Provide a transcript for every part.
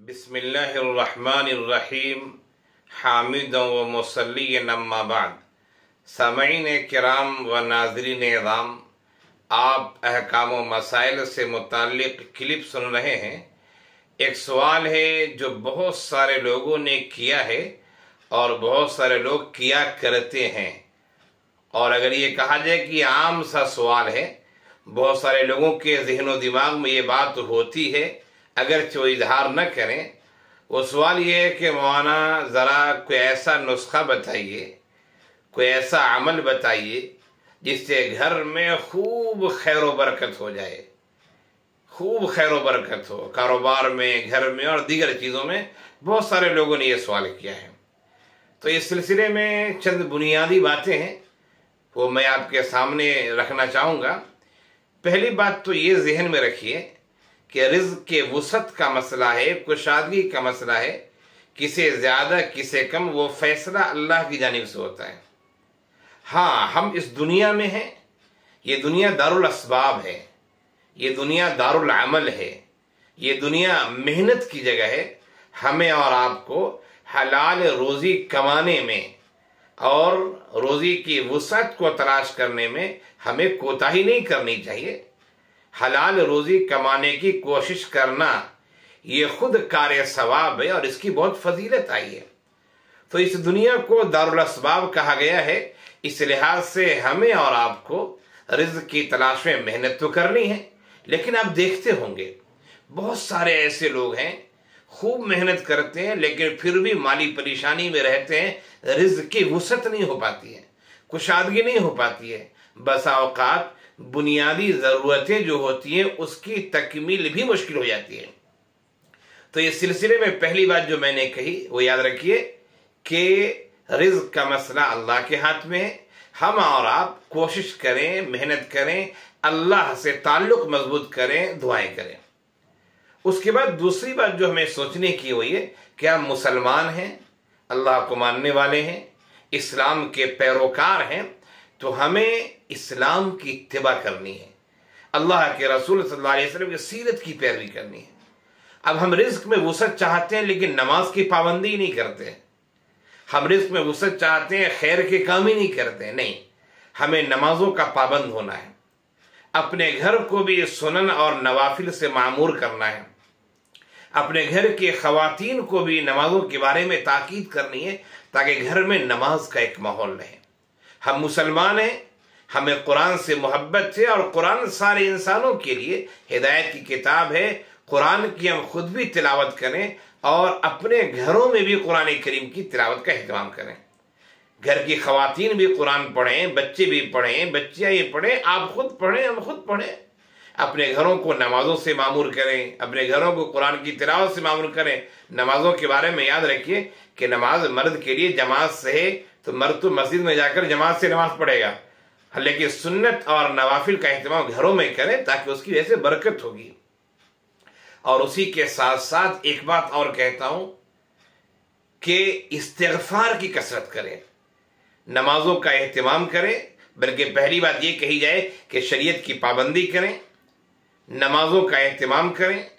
बिस्मिल्लाहिर्रहमानिर्रहीम हामिदन व मुसल्लियन अम्मा बाद। सामईन किराम व नाज़रीन इज़ाम, आप अहकाम व मसाइल से मुताल्लिक़ क्लिप सुन रहे हैं। एक सवाल है जो बहुत सारे लोगों ने किया है और बहुत सारे लोग किया करते हैं, और अगर ये कहा जाए कि आम सा सवाल है, बहुत सारे लोगों के ज़हन व दिमाग में ये बात होती है, अगर वो इजहार न करें। वो सवाल ये है कि मौलाना ज़रा कोई ऐसा नुस्खा बताइए, कोई ऐसा अमल बताइए जिससे घर में खूब खैर व बरकत हो जाए, खूब खैर व बरकत हो, कारोबार में, घर में और दीगर चीज़ों में। बहुत सारे लोगों ने यह सवाल किया है। तो इस सिलसिले में चंद बुनियादी बातें हैं, वो मैं आपके सामने रखना चाहूँगा। पहली बात तो ये जहन में रखिए कि रिज़्क़ के वसअत का मसला है, कुशादगी का मसला है, किसे ज़्यादा किसे कम, वो फैसला अल्लाह की जानिब से होता है। हाँ, हम इस दुनिया में हैं, ये दुनिया दारुल असबाब है, ये दुनिया दारुल अमल है, ये दुनिया मेहनत की जगह है। हमें और आपको हलाल रोज़ी कमाने में और रोज़ी की वसअत को तलाश करने में हमें कोताही नहीं करनी चाहिए। हलाल रोज़ी कमाने की कोशिश करना ये खुद कार्य सवाब है और इसकी बहुत फजीलत आई है। तो इस दुनिया को दारुल असबाब कहा गया है। इस लिहाज से हमें और आपको रिज़्क़ की तलाश में मेहनत तो करनी है, लेकिन आप देखते होंगे बहुत सारे ऐसे लोग हैं, खूब मेहनत करते हैं, लेकिन फिर भी माली परेशानी में रहते हैं। रिज़्क़ की वसअत नहीं हो पाती है, कुशादगी नहीं हो पाती है। बसा औकात बुनियादी ज़रूरतें जो होती हैं उसकी तकमील भी मुश्किल हो जाती है। तो इस सिलसिले में पहली बात जो मैंने कही वो याद रखिए कि रिज़्क़ का मसला अल्लाह के हाथ में है। हम और आप कोशिश करें, मेहनत करें, अल्लाह से ताल्लुक़ मजबूत करें, दुआएं करें। उसके बाद दूसरी बात जो हमें सोचने की वो ये कि हम मुसलमान हैं, अल्लाह को मानने वाले हैं, इस्लाम के पैरोकार हैं, तो हमें इस्लाम की इत्तिबा करनी है, अल्लाह के रसूल सल्लल्लाहु अलैहि वसल्लम की सीरत की पैरवी करनी है। अब हम रिज़्क़ में वसअत चाहते हैं लेकिन नमाज की पाबंदी नहीं करते, हम रिज़्क़ में वसअत चाहते हैं, खैर के काम ही नहीं करते। नहीं, हमें नमाजों का पाबंद होना है, अपने घर को भी सुनन और नवाफिल से मामूर करना है, अपने घर के ख़वातीन को भी नमाजों के बारे में ताकीद करनी है ताकि घर में नमाज का एक माहौल रहे। हम मुसलमान हैं, हमें कुरान से मोहब्बत है और कुरान सारे इंसानों के लिए हिदायत की किताब है। कुरान की हम खुद भी तिलावत करें और अपने घरों में भी कुरान करीम की तिलावत का एहतमाम करें। घर की ख़वातीन भी कुरान पढ़ें, बच्चे भी पढ़ें, बच्चियाँ ये पढ़ें, आप खुद पढ़ें, हम खुद पढ़ें। अपने घरों को नमाजों से मामूर करें, अपने घरों को कुरान की तिलावत से मामूर करें। नमाजों के बारे में याद रखिए कि नमाज मर्द के लिए जमात से है, तो मर्द तो मस्जिद में जाकर जमात से नमाज पढ़ेगा, लेकिन सुन्नत और नवाफिल का एहतमाम घरों में करें ताकि उसकी वजह से बरकत होगी। और उसी के साथ साथ एक बात और कहता हूं कि इस्तिग़फ़ार की कसरत करें, नमाजों का एहतमाम करें। बल्कि पहली बात ये कही जाए कि शरीयत की पाबंदी करें, नमाजों का एहतमाम करें,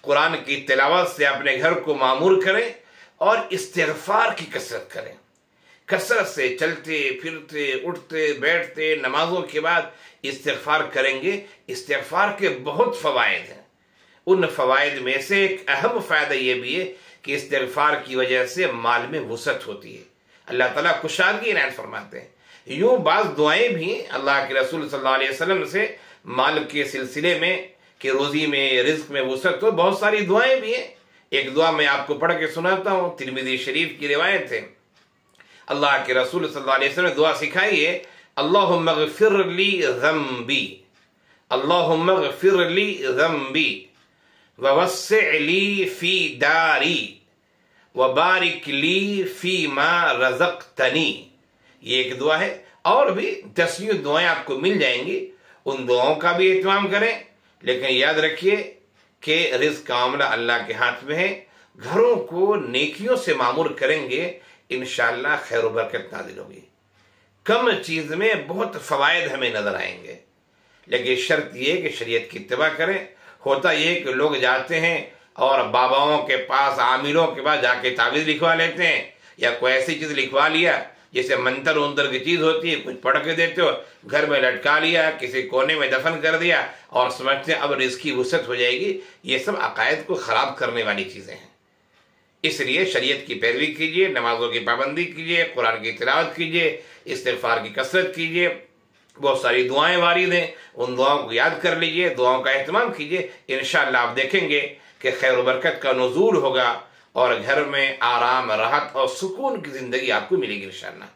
कुरान की तिलावत से अपने घर को मामूर करें और इस्तिग़फ़ार की कसरत करें। कसरत से चलते फिरते, उठते बैठते, नमाजों के बाद इस्तिग़फ़ार करेंगे। इस्तिग़फ़ार के बहुत फ़वाइद हैं, उन फ़वाइद में से एक अहम फ़ायदा ये भी है कि इस्तिग़फ़ार की वजह से माल में वसअत होती है, अल्लाह ताला कुशादगी इनायत फरमाते हैं। यूँ बाज़ दुआएं भी अल्लाह के रसूल सल्लल्लाहु अलैहि वसल्लम से माल के सिलसिले में कि रोज़ी में, रिज़्क़ में वसअत हो, बहुत सारी दुआएं भी हैं। एक दुआ मैं आपको पढ़ के सुनाता हूँ, तिरमिज़ी शरीफ की रिवायत है। अल्लाह के रसूल सल्लल्लाहु अलैहि वसल्लम ने दुआ सिखाई है, अल्लाहुम्मा ग़फ़िर ली ज़म्बी, अल्लाहुम्मा ग़फ़िर ली ज़म्बी व वस्सिअ ली फ़ी दारी व बारिक ली फ़ी मा रज़क़तनी। ये एक दुआ है, और भी दसियों दुआएं आपको मिल जाएंगी। उन दुआओं का भी एहतमाम करें, लेकिन याद रखिए कि रिज़्क़ का मामला अल्लाह के हाथ में है। घरों को नेकियों से मामूर करेंगे, इंशाअल्लाह खैर व बरकत नाज़िल होगी। कम चीज़ में बहुत फ़वाइद हमें नज़र आएंगे, लेकिन शर्त यह है कि शरीयत की इत्तिबा करें। होता यह कि लोग जाते हैं और बाबाओं के पास, आमिरों के पास जाके तावीज़ लिखवा लेते हैं, या कोई ऐसी चीज़ लिखवा लिया जैसे मंतर उंतर की चीज़ होती है, कुछ पढ़ के देते हो, घर में लटका लिया, किसी कोने में दफन कर दिया और समझते अब रिज़्क़ की वुसअत हो जाएगी। ये सब अकायद को ख़राब करने वाली चीज़ें हैं। इसलिए शरीयत की पैरवी कीजिए, नमाजों की पाबंदी कीजिए, कुरान की तिलावत कीजिए, इस्तिग़फ़ार की कसरत कीजिए, बहुत सारी दुआएं वारिद हैं, उन दुआओं को याद कर लीजिए, दुआओं का एहतमाम कीजिए। इंशाअल्लाह आप देखेंगे कि खैर बरकत का नुज़ूल होगा और घर में आराम, राहत और सुकून की ज़िंदगी आपको मिलेगी इंशाअल्लाह।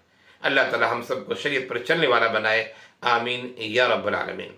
अल्लाह ताला हम सबको शरीयत पर चलने वाला बनाए। आमीन या रब्बल आलमीन।